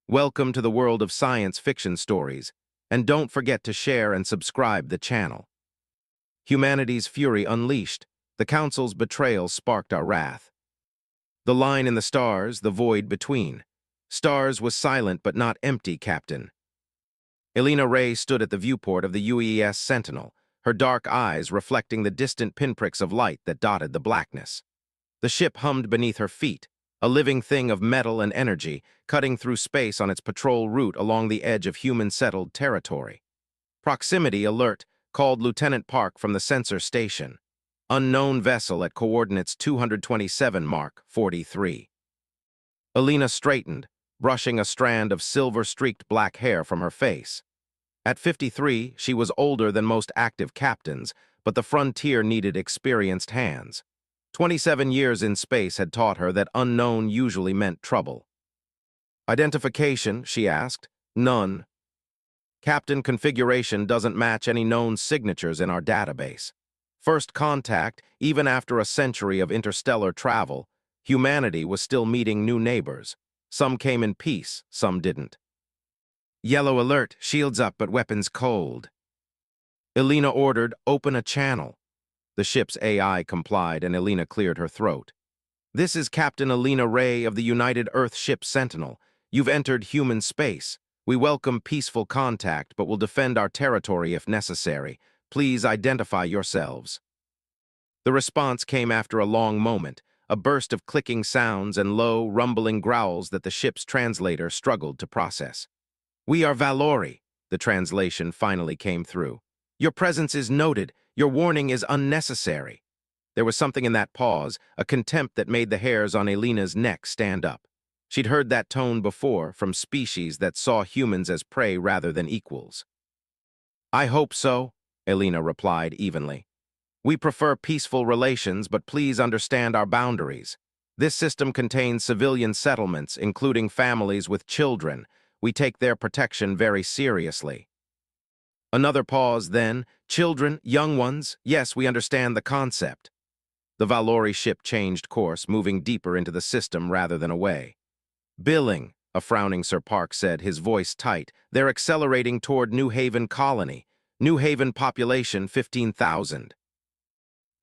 Welcome to the world of science fiction stories, and don't forget to share and subscribe the channel. Humanity's fury unleashed, the Council's betrayal sparked our wrath. The line in the stars, the void between. Stars was silent but not empty, Captain. Elena Ray stood at the viewport of the UES Sentinel, her dark eyes reflecting the distant pinpricks of light that dotted the blackness. The ship hummed beneath her feet, a living thing of metal and energy, cutting through space on its patrol route along the edge of human-settled territory. Proximity alert called Lieutenant Park from the sensor station. Unknown vessel at coordinates 227 Mark 43. Elena straightened, brushing a strand of silver-streaked black hair from her face. At 53, she was older than most active captains, but the frontier needed experienced hands. 27 years in space had taught her that unknown usually meant trouble. Identification, she asked. None. Captain configuration doesn't match any known signatures in our database. First contact, even after a century of interstellar travel, humanity was still meeting new neighbors. Some came in peace, some didn't. Yellow alert, shields up but weapons cold. Elena ordered, open a channel. The ship's AI complied and Elena cleared her throat. This is Captain Elena Ray of the United Earth Ship Sentinel. You've entered human space. We welcome peaceful contact but will defend our territory if necessary. Please identify yourselves. The response came after a long moment, a burst of clicking sounds and low, rumbling growls that the ship's translator struggled to process. We are Valori, the translation finally came through. Your presence is noted. Your warning is unnecessary. There was something in that pause, a contempt that made the hairs on Elena's neck stand up. She'd heard that tone before from species that saw humans as prey rather than equals. I hope so, Elena replied evenly. We prefer peaceful relations, but please understand our boundaries. This system contains civilian settlements, including families with children. We take their protection very seriously. Another pause, then. Children, young ones, yes, we understand the concept. The Valori ship changed course, moving deeper into the system rather than away. Billing, a frowning Sir Park said, his voice tight. They're accelerating toward New Haven Colony. New Haven population 15,000.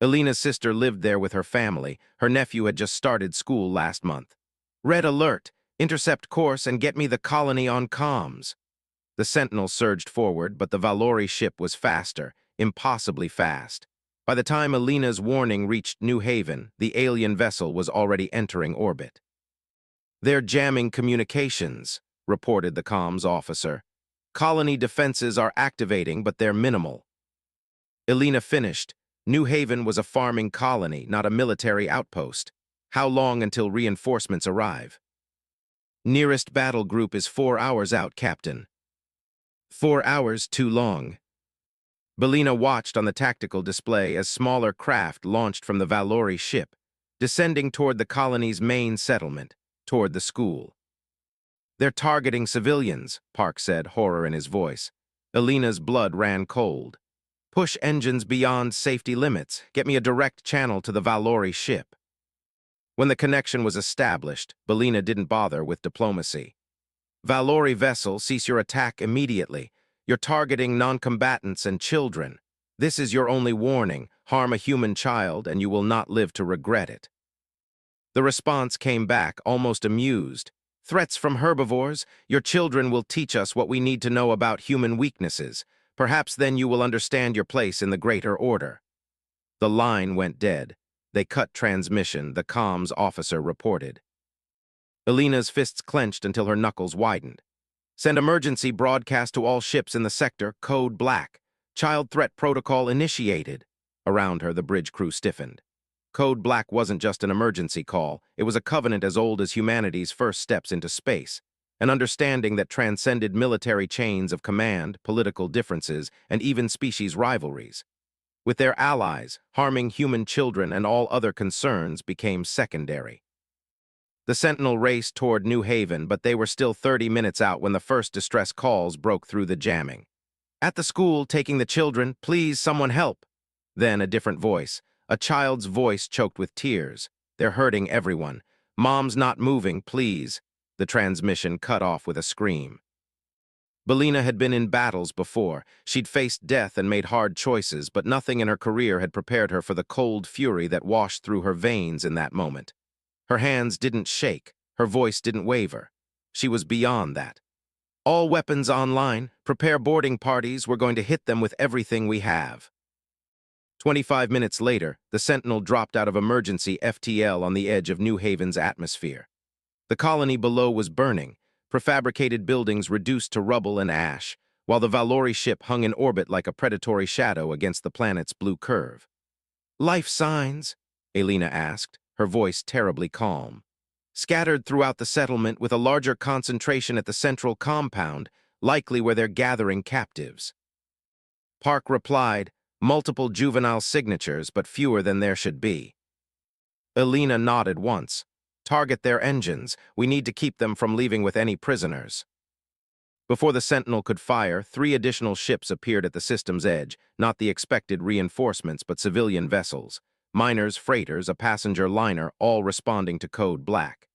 Elena's sister lived there with her family. Her nephew had just started school last month. Red alert. Intercept course and get me the colony on comms. The Sentinel surged forward, but the Valori ship was faster, impossibly fast. By the time Elena's warning reached New Haven, the alien vessel was already entering orbit. They're jamming communications, reported the comms officer. Colony defenses are activating, but they're minimal. Elena finished. New Haven was a farming colony, not a military outpost. How long until reinforcements arrive? Nearest battle group is 4 hours out, Captain. 4 hours too long. Belina watched on the tactical display as smaller craft launched from the Valori ship, descending toward the colony's main settlement, toward the school. They're targeting civilians, Park said, horror in his voice. Elena's blood ran cold. Push engines beyond safety limits. Get me a direct channel to the Valori ship. When the connection was established, Belina didn't bother with diplomacy. Valori vessel, cease your attack immediately. You're targeting non-combatants and children. This is your only warning. Harm a human child, and you will not live to regret it. The response came back, almost amused. Threats from herbivores? Your children will teach us what we need to know about human weaknesses. Perhaps then you will understand your place in the greater order. The line went dead. They cut transmission, the comms officer reported. Elena's fists clenched until her knuckles widened. Send emergency broadcast to all ships in the sector, code black. Child threat protocol initiated. Around her, the bridge crew stiffened. Code black wasn't just an emergency call. It was a covenant as old as humanity's first steps into space. An understanding that transcended military chains of command, political differences, and even species rivalries. With their allies, harming human children and all other concerns became secondary. The Sentinel raced toward New Haven, but they were still 30 minutes out when the first distress calls broke through the jamming. At the school, taking the children, please, someone help. Then a different voice, a child's voice choked with tears. They're hurting everyone. Mom's not moving, please. The transmission cut off with a scream. Belina had been in battles before. She'd faced death and made hard choices, but nothing in her career had prepared her for the cold fury that washed through her veins in that moment. Her hands didn't shake. Her voice didn't waver. She was beyond that. All weapons online. Prepare boarding parties. We're going to hit them with everything we have. 25 minutes later, the Sentinel dropped out of emergency FTL on the edge of New Haven's atmosphere. The colony below was burning, prefabricated buildings reduced to rubble and ash, while the Valori ship hung in orbit like a predatory shadow against the planet's blue curve. "Life signs?" Elena asked, her voice terribly calm. "Scattered throughout the settlement with a larger concentration at the central compound, likely where they're gathering captives." Park replied, "Multiple juvenile signatures, but fewer than there should be." Elena nodded once. "Target their engines. We need to keep them from leaving with any prisoners." Before the Sentinel could fire, 3 additional ships appeared at the system's edge, not the expected reinforcements, but civilian vessels. Miners, freighters, a passenger liner, all responding to Code Black.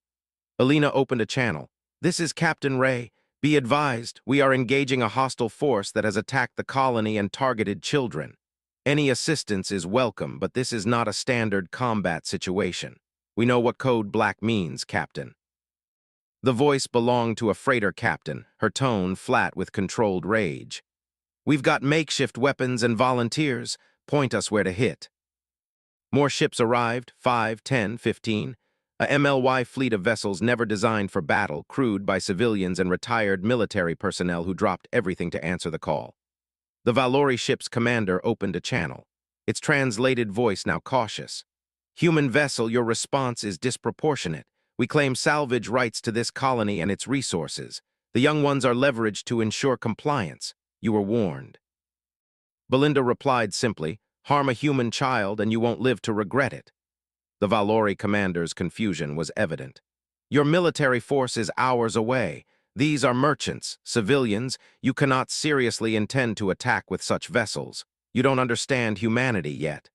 Elena opened a channel. "This is Captain Ray. Be advised, we are engaging a hostile force that has attacked the colony and targeted children. Any assistance is welcome, but this is not a standard combat situation. We know what Code Black means, Captain." The voice belonged to a freighter captain, her tone flat with controlled rage. "We've got makeshift weapons and volunteers. Point us where to hit." More ships arrived, 5, 10, 15. A MLY fleet of vessels never designed for battle, crewed by civilians and retired military personnel who dropped everything to answer the call. The Valori ship's commander opened a channel, its translated voice now cautious. "Human vessel, your response is disproportionate. We claim salvage rights to this colony and its resources. The young ones are leveraged to ensure compliance. You were warned." Belinda replied simply, "Harm a human child and you won't live to regret it." The Valori commander's confusion was evident. "Your military force is hours away. These are merchants, civilians. You cannot seriously intend to attack with such vessels. You don't understand humanity yet."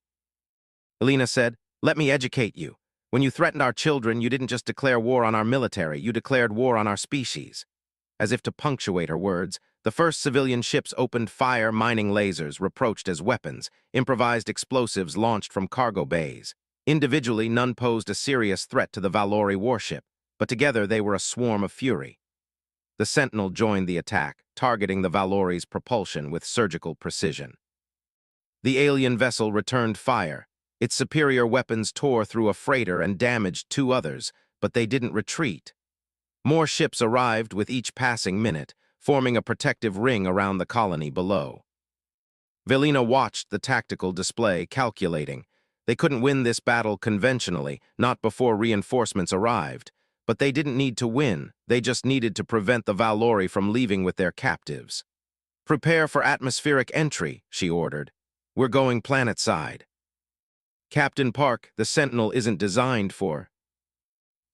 Elena said, "Let me educate you. When you threatened our children, you didn't just declare war on our military, you declared war on our species." As if to punctuate her words, the first civilian ships opened fire, mining lasers, reproached as weapons, improvised explosives launched from cargo bays. Individually, none posed a serious threat to the Valori warship, but together they were a swarm of fury. The Sentinel joined the attack, targeting the Valori's propulsion with surgical precision. The alien vessel returned fire. Its superior weapons tore through a freighter and damaged 2 others, but they didn't retreat. More ships arrived with each passing minute, forming a protective ring around the colony below. Velina watched the tactical display, calculating. They couldn't win this battle conventionally, not before reinforcements arrived. But they didn't need to win, they just needed to prevent the Valori from leaving with their captives. "Prepare for atmospheric entry," she ordered. "We're going planet-side." "Captain Park, the Sentinel isn't designed for—"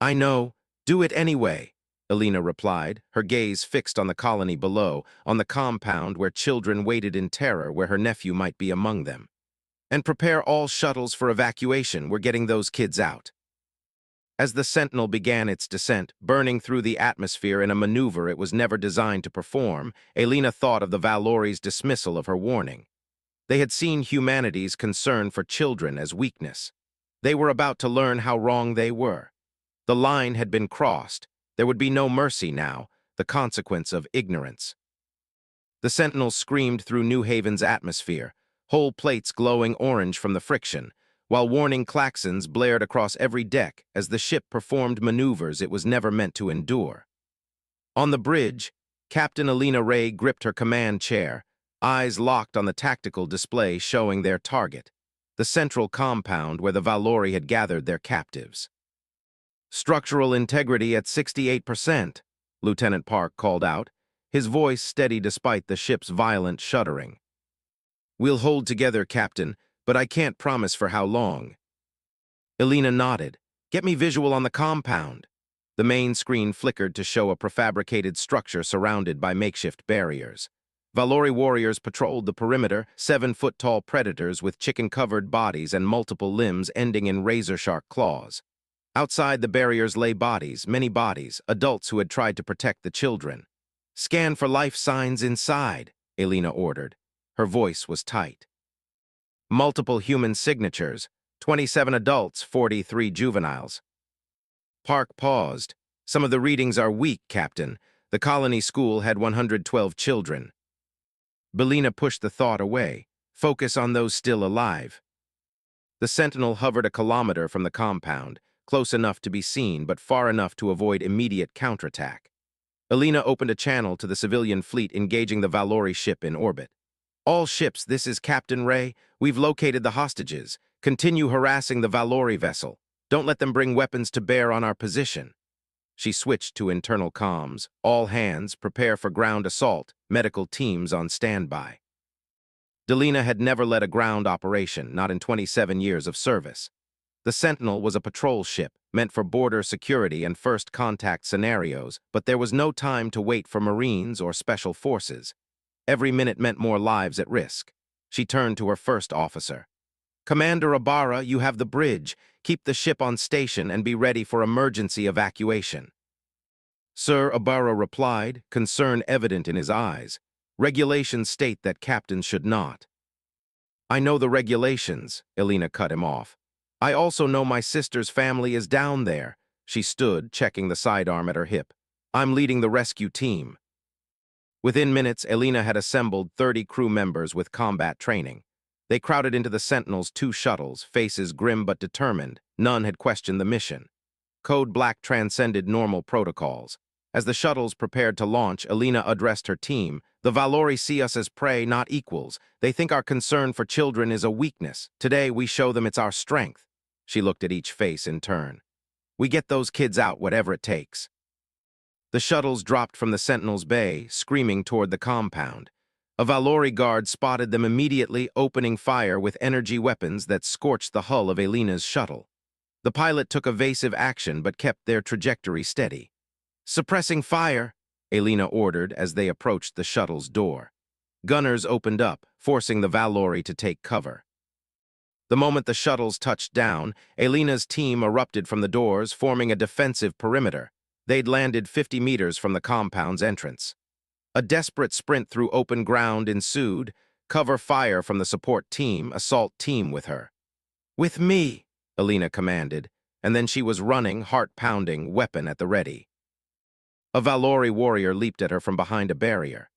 "I know. Do it anyway," Elena replied, her gaze fixed on the colony below, on the compound where children waited in terror where her nephew might be among them. "And prepare all shuttles for evacuation. We're getting those kids out." As the Sentinel began its descent, burning through the atmosphere in a maneuver it was never designed to perform, Elena thought of the Valori's dismissal of her warning. They had seen humanity's concern for children as weakness. They were about to learn how wrong they were. The line had been crossed. There would be no mercy now, the consequence of ignorance. The Sentinel screamed through New Haven's atmosphere, whole plates glowing orange from the friction, while warning klaxons blared across every deck as the ship performed maneuvers it was never meant to endure. On the bridge, Captain Elena Ray gripped her command chair, eyes locked on the tactical display showing their target, the central compound where the Valori had gathered their captives. "Structural integrity at 68%, Lieutenant Park called out, his voice steady despite the ship's violent shuddering. "We'll hold together, Captain, but I can't promise for how long." Elena nodded. "Get me visual on the compound." The main screen flickered to show a prefabricated structure surrounded by makeshift barriers. Valori warriors patrolled the perimeter, 7-foot-tall predators with chicken-covered bodies and multiple limbs ending in razor-sharp claws. Outside the barriers lay bodies, many bodies, adults who had tried to protect the children. "Scan for life signs inside," Elena ordered. Her voice was tight. "Multiple human signatures, 27 adults, 43 juveniles." Park paused. "Some of the readings are weak, Captain. The colony school had 112 children." Belina pushed the thought away. "Focus on those still alive." The sentinel hovered a kilometer from the compound, close enough to be seen but far enough to avoid immediate counterattack. Elena opened a channel to the civilian fleet engaging the Valori ship in orbit. "All ships, this is Captain Ray. We've located the hostages. Continue harassing the Valori vessel. Don't let them bring weapons to bear on our position." She switched to internal comms. "All hands, prepare for ground assault. Medical teams on standby." Delina had never led a ground operation, not in 27 years of service. The Sentinel was a patrol ship, meant for border security and first contact scenarios, but there was no time to wait for Marines or special forces. Every minute meant more lives at risk. She turned to her first officer. "Commander Ibarra, you have the bridge. Keep the ship on station and be ready for emergency evacuation." Sir, Ibarra replied, concern evident in his eyes. "Regulations state that captains should not." "I know the regulations," Elena cut him off. "I also know my sister's family is down there." She stood, checking the sidearm at her hip. "I'm leading the rescue team." Within minutes, Elena had assembled 30 crew members with combat training. They crowded into the Sentinel's 2 shuttles, faces grim but determined. None had questioned the mission. Code Black transcended normal protocols. As the shuttles prepared to launch, Elena addressed her team. "The Valori see us as prey, not equals. They think our concern for children is a weakness. Today, we show them it's our strength." She looked at each face in turn. "We get those kids out, whatever it takes." The shuttles dropped from the Sentinel's bay, screaming toward the compound. A Valori guard spotted them immediately, opening fire with energy weapons that scorched the hull of Elena's shuttle. The pilot took evasive action but kept their trajectory steady. "Suppressing fire," Elena ordered as they approached the shuttle's door. Gunners opened up, forcing the Valori to take cover. The moment the shuttles touched down, Elena's team erupted from the doors, forming a defensive perimeter. They'd landed 50 meters from the compound's entrance. A desperate sprint through open ground ensued. Cover fire from the support team, assault team with her. "With me," Elena commanded, and then she was running, heart-pounding, weapon at the ready. A Valori warrior leaped at her from behind a barrier.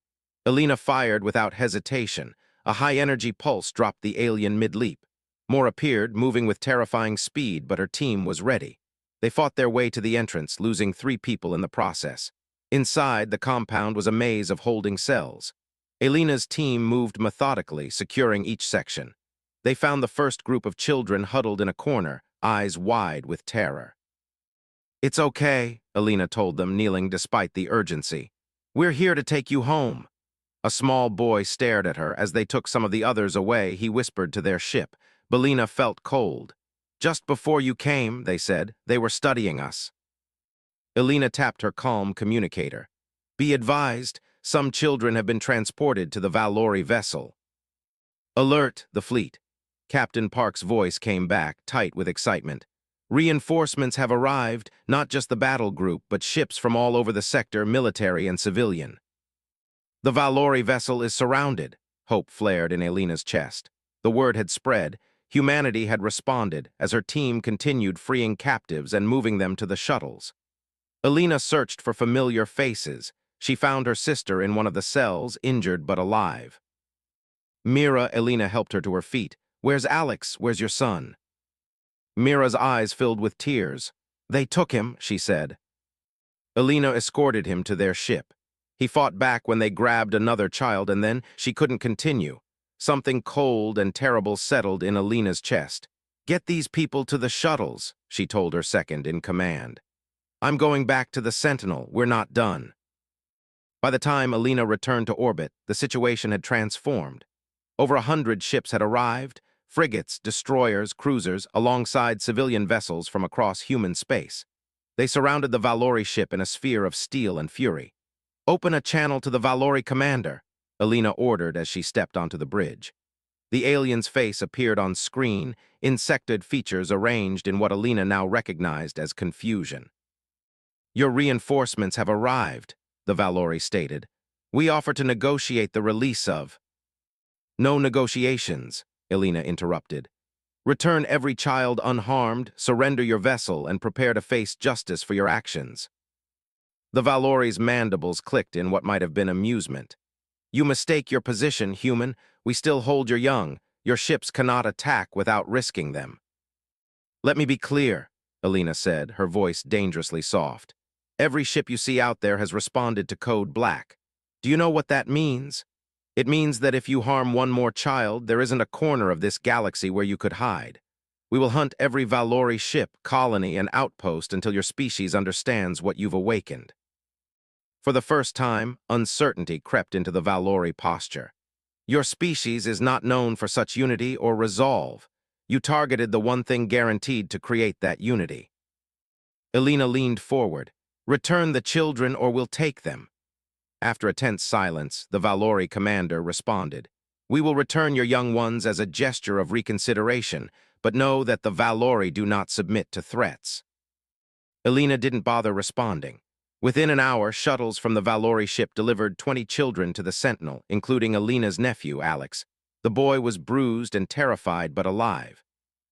Elena fired without hesitation. A high-energy pulse dropped the alien mid-leap. More appeared, moving with terrifying speed, but her team was ready. They fought their way to the entrance, losing 3 people in the process. Inside, the compound was a maze of holding cells. Elena's team moved methodically, securing each section. They found the first group of children huddled in a corner, eyes wide with terror. "It's okay," Elena told them, kneeling despite the urgency. "We're here to take you home." A small boy stared at her as they took some of the others away. He whispered to their ship. Belina felt cold. "Just before you came," they said, "they were studying us." Elena tapped her calm communicator. "Be advised, some children have been transported to the Valori vessel." "Alert, the fleet." Captain Park's voice came back, tight with excitement. "Reinforcements have arrived, not just the battle group, but ships from all over the sector, military and civilian." "The Valori vessel is surrounded," hope flared in Elena's chest. The word had spread. Humanity had responded as her team continued freeing captives and moving them to the shuttles. Elena searched for familiar faces. She found her sister in one of the cells, injured but alive. "Mira," Elena helped her to her feet. "Where's Alex? Where's your son?" Mira's eyes filled with tears. "They took him," she said. Elena escorted him to their ship. He fought back when they grabbed another child, and then she couldn't continue. Something cold and terrible settled in Elena's chest. "Get these people to the shuttles," she told her second in command. "I'm going back to the Sentinel. We're not done." By the time Elena returned to orbit, the situation had transformed. Over 100 ships had arrived, frigates, destroyers, cruisers, alongside civilian vessels from across human space. They surrounded the Valori ship in a sphere of steel and fury. "Open a channel to the Valori commander," Elena ordered as she stepped onto the bridge. The alien's face appeared on screen, insected features arranged in what Alina now recognized as confusion. "Your reinforcements have arrived," the Valori stated. "We offer to negotiate the release of—" "No negotiations," Alina interrupted. "Return every child unharmed, surrender your vessel, and prepare to face justice for your actions." The Valori's mandibles clicked in what might have been amusement. "You mistake your position, human. We still hold your young. Your ships cannot attack without risking them." "Let me be clear," Alina said, her voice dangerously soft. "Every ship you see out there has responded to Code Black. Do you know what that means? It means that if you harm one more child, there isn't a corner of this galaxy where you could hide. We will hunt every Valori ship, colony, and outpost until your species understands what you've awakened." For the first time, uncertainty crept into the Valori posture. "Your species is not known for such unity or resolve. You targeted the one thing guaranteed to create that unity." Alina leaned forward. "Return the children or we'll take them." After a tense silence, the Valori commander responded. "We will return your young ones as a gesture of reconsideration, but know that the Valori do not submit to threats." Alina didn't bother responding. Within an hour, shuttles from the Valori ship delivered 20 children to the Sentinel, including Alina's nephew, Alex. The boy was bruised and terrified but alive.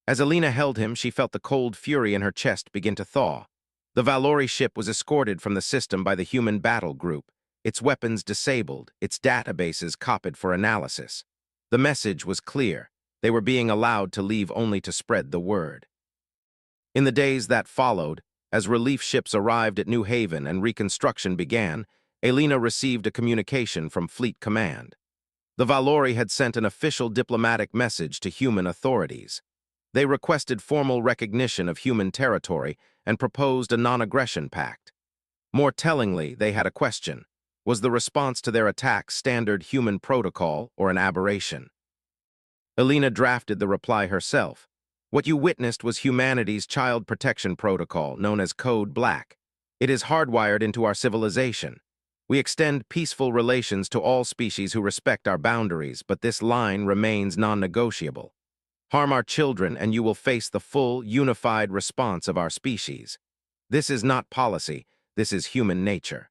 As Alina held him, she felt the cold fury in her chest begin to thaw. The Valori ship was escorted from the system by the human battle group, its weapons disabled, its databases copied for analysis. The message was clear. They were being allowed to leave only to spread the word. In the days that followed, as relief ships arrived at New Haven and reconstruction began, Alina received a communication from Fleet Command. The Valori had sent an official diplomatic message to human authorities. They requested formal recognition of human territory and proposed a non-aggression pact. More tellingly, they had a question. Was the response to their attack standard human protocol or an aberration? Alina drafted the reply herself. "What you witnessed was humanity's child protection protocol, known as Code Black. It is hardwired into our civilization. We extend peaceful relations to all species who respect our boundaries, but this line remains non-negotiable. Harm our children and you will face the full, unified response of our species. This is not policy, this is human nature."